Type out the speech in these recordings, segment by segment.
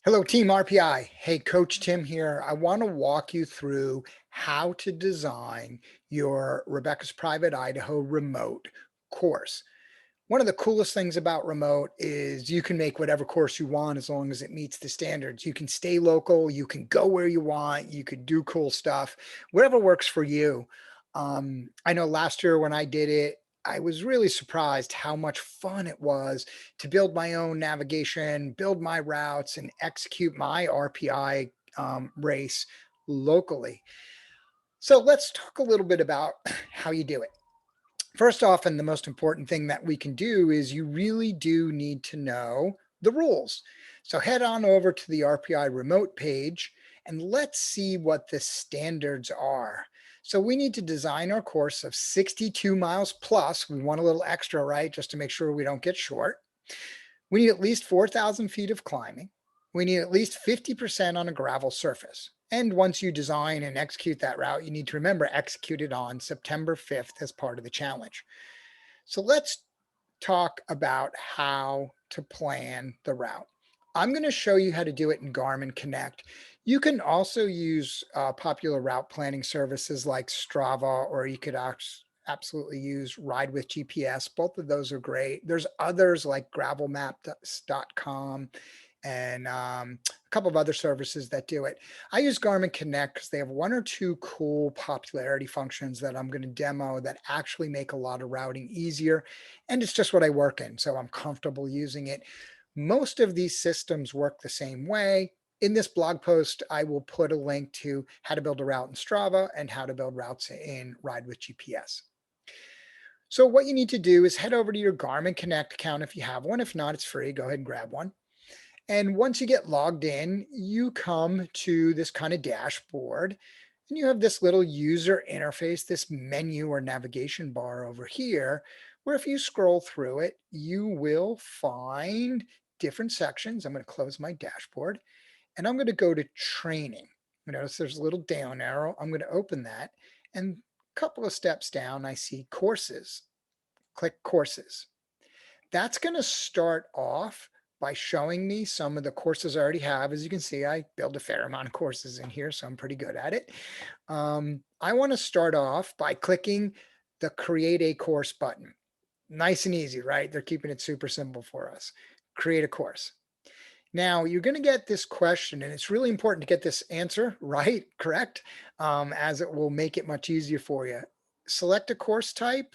Hello, Team RPI. Hey, Coach Tim here. I want to walk you through how to design your Rebecca's Private Idaho remote course. One of the coolest things about remote is you can make whatever course you want as long as it meets the standards. You can stay local, you can go where you want, you could do cool stuff, whatever works for you. I know last year when I did it, I was really surprised how much fun it was to build my own navigation, build my routes, and execute my RPI race locally. So let's talk a little bit about how you do it. First off, and the most important thing that we can do is you really do need to know the rules. So head on over to the RPI remote page and let's see what the standards are. So we need to design our course of 62 miles plus. We want a little extra, right? Just to make sure we don't get short. We need at least 4,000 feet of climbing. We need at least 50% on a gravel surface. And once you design and execute that route, you need to remember execute it on September 5th as part of the challenge. So let's talk about how to plan the route. I'm going to show you how to do it in Garmin Connect. You can also use popular route planning services like Strava, or you could absolutely use Ride with GPS. Both of those are great. There's others like gravelmaps.com and a couple of other services that do it. I use Garmin Connect because they have one or two cool popularity functions that I'm going to demo that actually make a lot of routing easier. And it's just what I work in, so I'm comfortable using it. Most of these systems work the same way. In this blog post, I will put a link to how to build a route in Strava and how to build routes in Ride with GPS. So what you need to do is head over to your Garmin Connect account if you have one. If not, it's free. Go ahead and grab one. And once you get logged in, you come to this kind of dashboard and you have this little user interface, this menu or navigation bar over here, where if you scroll through it, you will find different sections. I'm going to close my dashboard and I'm going to go to training. Notice there's a little down arrow. I'm going to open that, and a couple of steps down, I see courses. Click courses. That's going to start off by showing me some of the courses I already have. As you can see, I build a fair amount of courses in here, so I'm pretty good at it. I want to start off by clicking the Create a Course button. Nice and easy, right? They're keeping it super simple for us. Create a course. Now, you're going to get this question, and it's really important to get this answer right, correct, as it will make it much easier for you. Select a course type.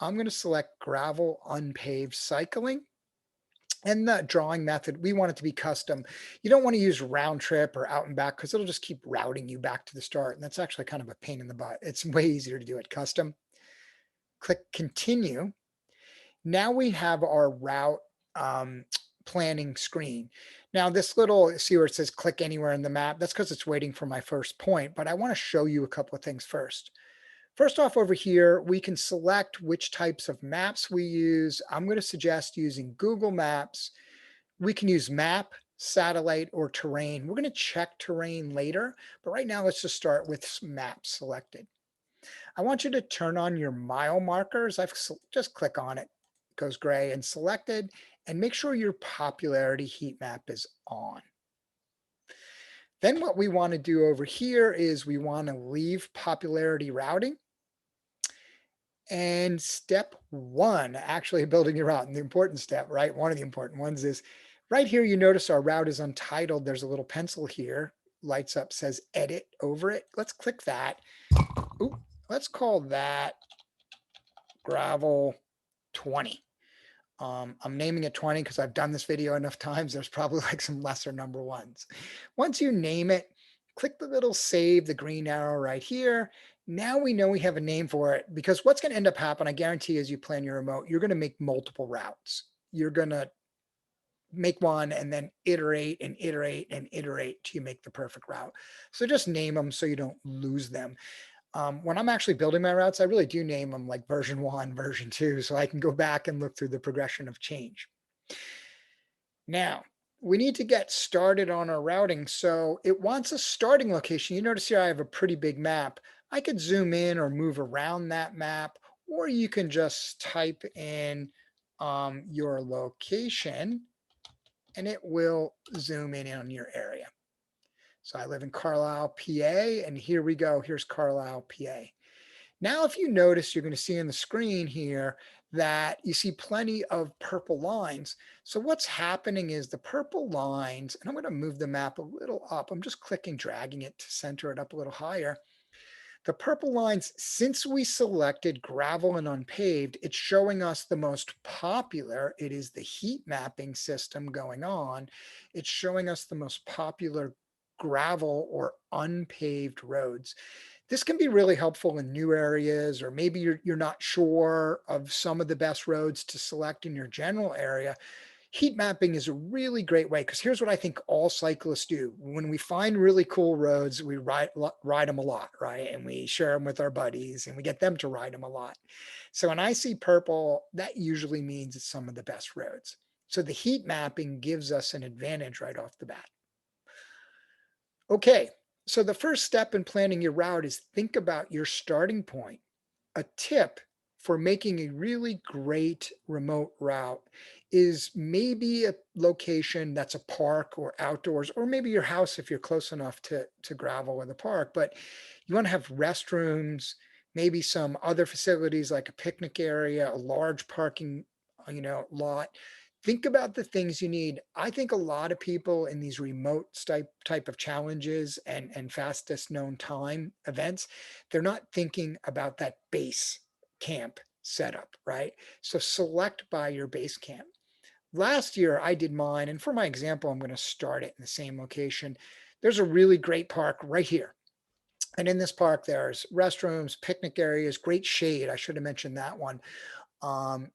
I'm going to select gravel unpaved cycling. And the drawing method, we want it to be custom. You don't want to use round trip or out and back because it'll just keep routing you back to the start. And that's actually kind of a pain in the butt. It's way easier to do it custom. Click continue. Now we have our route planning screen. Now this little, see where it says click anywhere in the map? That's because it's waiting for my first point, but I want to show you a couple of things first. First off, over here, we can select which types of maps we use. I'm going to suggest using Google Maps. We can use map, satellite, or terrain. We're going to check terrain later, but right now let's just start with map selected. I want you to turn on your mile markers. Just click on it. It goes gray and selected, and make sure your popularity heat map is on. Then what we want to do over here is we want to leave popularity routing. And step one, actually building your route, and the important step, right? One of the important ones is right here. You notice our route is untitled. There's a little pencil here, lights up, says edit over it. Let's click that. Ooh, let's call that gravel 20. I'm naming it 20 because I've done this video enough times. There's probably like some lesser number ones. Once you name it, click the little save, the green arrow right here. Now we know we have a name for it, because what's going to end up happening, I guarantee, as you plan your remote, you're going to make multiple routes. You're going to make one and then iterate and iterate and iterate till you make the perfect route. So just name them so you don't lose them. When I'm actually building my routes, I really do name them like version 1, version 2, so I can go back and look through the progression of change. Now, we need to get started on our routing. So it wants a starting location. You notice here I have a pretty big map. I could zoom in or move around that map, or you can just type in your location and it will zoom in on your area. So I live in Carlisle, PA, and here we go. Here's Carlisle, PA. Now, if you notice, you're going to see on the screen here that you see plenty of purple lines. So what's happening is the purple lines, and I'm going to move the map a little up. I'm just clicking, dragging it to center it up a little higher. The purple lines, since we selected gravel and unpaved, it's showing us the most popular. It is the heat mapping system going on. It's showing us the most popular gravel or unpaved roads. This can be really helpful in new areas, or maybe you're not sure of some of the best roads to select in your general area. Heat mapping is a really great way, because here's what I think all cyclists do. When we find really cool roads, we ride them a lot, right? And we share them with our buddies and we get them to ride them a lot. So when I see purple, that usually means it's some of the best roads. So the heat mapping gives us an advantage right off the bat. Okay, so the first step in planning your route is think about your starting point. A tip for making a really great remote route is maybe a location that's a park or outdoors, or maybe your house if you're close enough to gravel in the park. But you want to have restrooms, maybe some other facilities like a picnic area, a large parking, lot. Think about the things you need. I think a lot of people in these remote type of challenges and fastest known time events, they're not thinking about that base camp setup, right? So select by your base camp. Last year I did mine, and for my example, I'm going to start it in the same location. There's a really great park right here. And in this park, there's restrooms, picnic areas, great shade. I should have mentioned that one.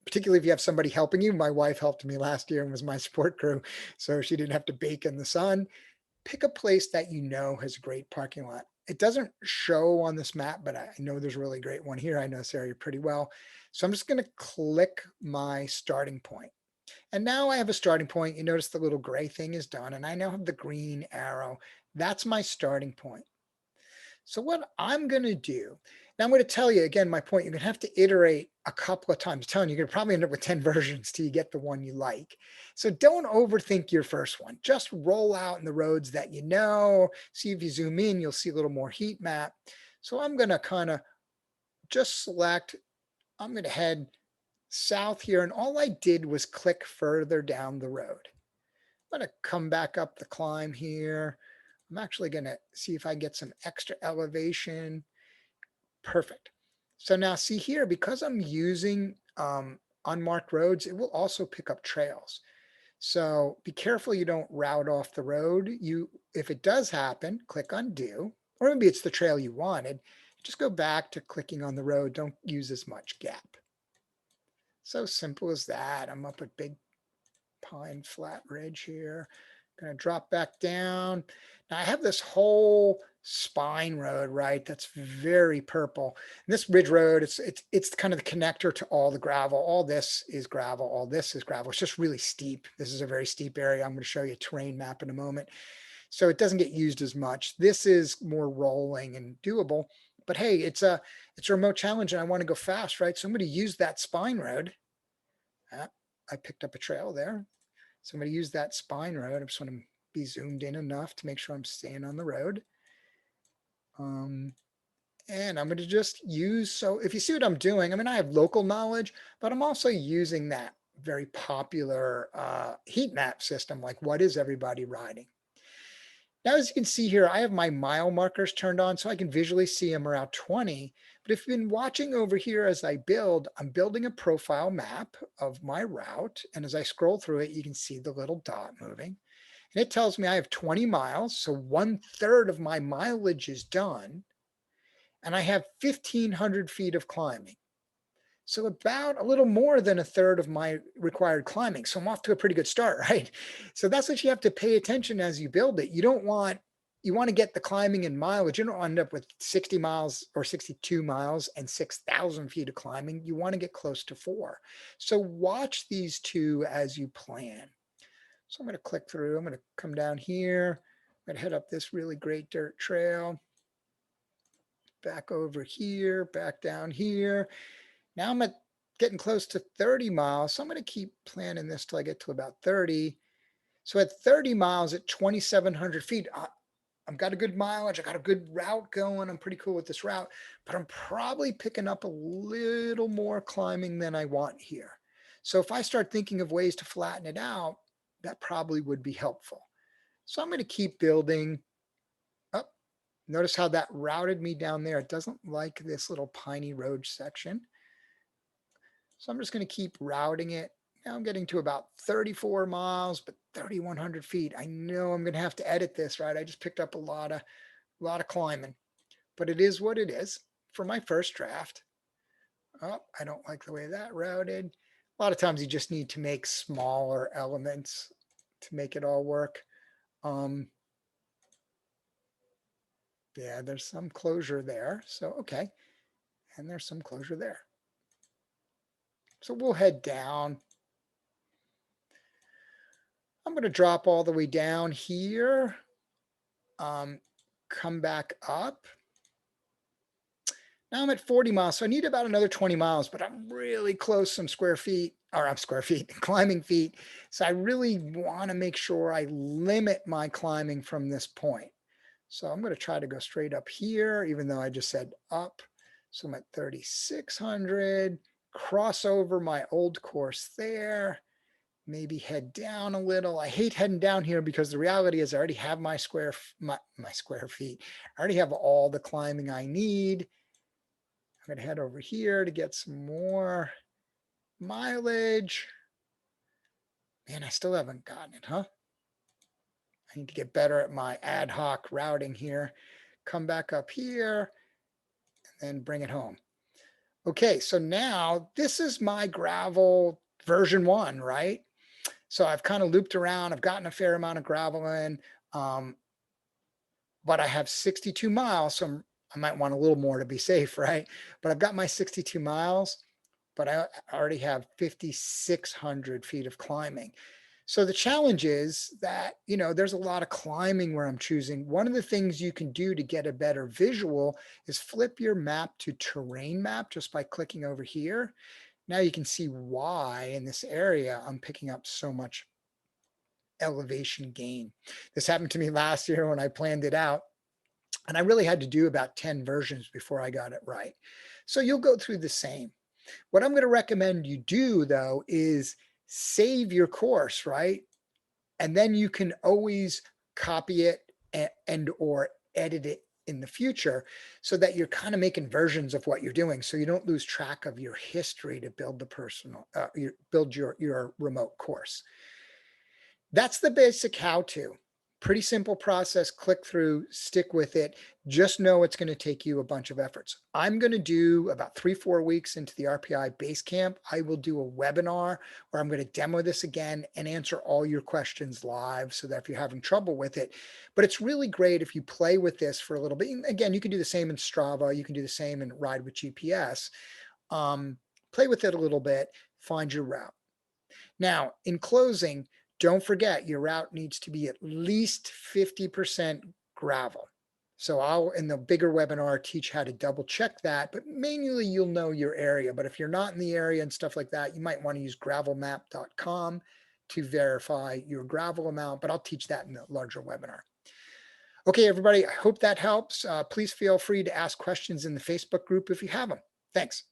Particularly if you have somebody helping you. My wife helped me last year and was my support crew, so she didn't have to bake in the sun. Pick a place that you know has a great parking lot. It doesn't show on this map, but I know there's a really great one here. I know this area pretty well. So I'm just going to click my starting point. And now I have a starting point. You notice the little gray thing is done, and I now have the green arrow. That's my starting point. So what I'm going to do, now I'm going to tell you again, my point, you're going to have to iterate a couple of times. I'm telling you, you're going to probably end up with 10 versions till you get the one you like. So don't overthink your first one. Just roll out in the roads that you know. See, if you zoom in, you'll see a little more heat map. So I'm going to kind of just select, I'm going to head south here. And all I did was click further down the road. I'm going to come back up the climb here. I'm actually going to see if I get some extra elevation. Perfect. So now see here, because I'm using unmarked roads, it will also pick up trails. So be careful you don't route off the road. If it does happen, click undo, or maybe it's the trail you wanted. Just go back to clicking on the road. Don't use as much gap. So simple as that. I'm up at Big Pine Flat Ridge here. Going to drop back down. Now I have this whole spine road, right? That's very purple. And this ridge road, it's kind of the connector to all the gravel. All this is gravel. All this is gravel. It's just really steep. This is a very steep area. I'm going to show you a terrain map in a moment. So it doesn't get used as much. This is more rolling and doable. But hey, it's a remote challenge and I want to go fast, right? So I'm going to use that spine road. I picked up a trail there. So I'm going to use that spine road. I just want to be zoomed in enough to make sure I'm staying on the road. And I'm going to just use, so if you see what I'm doing, I mean, I have local knowledge, but I'm also using that very popular heat map system, like what is everybody riding? Now, as you can see here, I have my mile markers turned on so I can visually see them around 20. But if you've been watching over here as I build, I'm building a profile map of my route. And as I scroll through it, you can see the little dot moving. And it tells me I have 20 miles. So 1/3 of my mileage is done. And I have 1,500 feet of climbing. So about a little more than 1/3 of my required climbing. So I'm off to a pretty good start, right? So that's what you have to pay attention as you build it. You want to get the climbing and mileage. You don't end up with 60 miles or 62 miles and 6,000 feet of climbing. You want to get close to 4. So watch these two as you plan. So I'm going to click through. I'm going to come down here. I'm going to head up this really great dirt trail. Back over here, back down here. Now I'm getting close to 30 miles. So I'm going to keep planning this till I get to about 30. So at 30 miles at 2,700 feet, I've got a good mileage. I got a good route going. I'm pretty cool with this route, but I'm probably picking up a little more climbing than I want here. So if I start thinking of ways to flatten it out, that probably would be helpful. So I'm going to keep building up. Notice how that routed me down there. It doesn't like this little piney road section. So I'm just going to keep routing it. Now I'm getting to about 34 miles, but 3,100 feet. I know I'm going to have to edit this, right? I just picked up a lot of climbing, but it is what it is for my first draft. Oh, I don't like the way that routed. A lot of times you just need to make smaller elements to make it all work. Um, yeah, there's some closure there. So, okay. And there's some closure there. So we'll head down. I'm going to drop all the way down here. Um, come back up. Now I'm at 40 miles, so I need about another 20 miles, but I'm really close some square feet, or I'm square feet, climbing feet. So I really want to make sure I limit my climbing from this point. So I'm going to try to go straight up here, even though I just said up. So I'm at 3,600, cross over my old course there, maybe head down a little. I hate heading down here because the reality is I already have my square feet. I already have all the climbing I need. I'm going to head over here to get some more mileage. Man, I still haven't gotten it, huh? I need to get better at my ad hoc routing here. Come back up here and bring it home. Okay, so now this is my gravel version 1, right? So I've kind of looped around. I've gotten a fair amount of gravel in, um, but I have 62 miles, so I might want a little more to be safe, right? But I've got my 62 miles, but I already have 5,600 feet of climbing. So the challenge is that, there's a lot of climbing where I'm choosing. One of the things you can do to get a better visual is flip your map to terrain map just by clicking over here. Now you can see why in this area I'm picking up so much elevation gain. This happened to me last year when I planned it out. And I really had to do about 10 versions before I got it right. So you'll go through the same. What I'm going to recommend you do, though, is save your course, right? And then you can always copy it and or edit it in the future so that you're kind of making versions of what you're doing so you don't lose track of your history to build the build your remote course. That's the basic how-to. Pretty simple process, click through, stick with it. Just know it's going to take you a bunch of efforts. I'm going to do about 3-4 weeks into the RPI Basecamp. I will do a webinar where I'm going to demo this again and answer all your questions live so that if you're having trouble with it. But it's really great if you play with this for a little bit. And again, you can do the same in Strava. You can do the same in Ride with GPS. Play with it a little bit, find your route. Now, in closing, don't forget your route needs to be at least 50% gravel. So I'll, in the bigger webinar, teach how to double check that, but manually you'll know your area. But if you're not in the area and stuff like that, you might want to use gravelmap.com to verify your gravel amount, but I'll teach that in the larger webinar. Okay, everybody, I hope that helps. Please feel free to ask questions in the Facebook group if you have them. Thanks.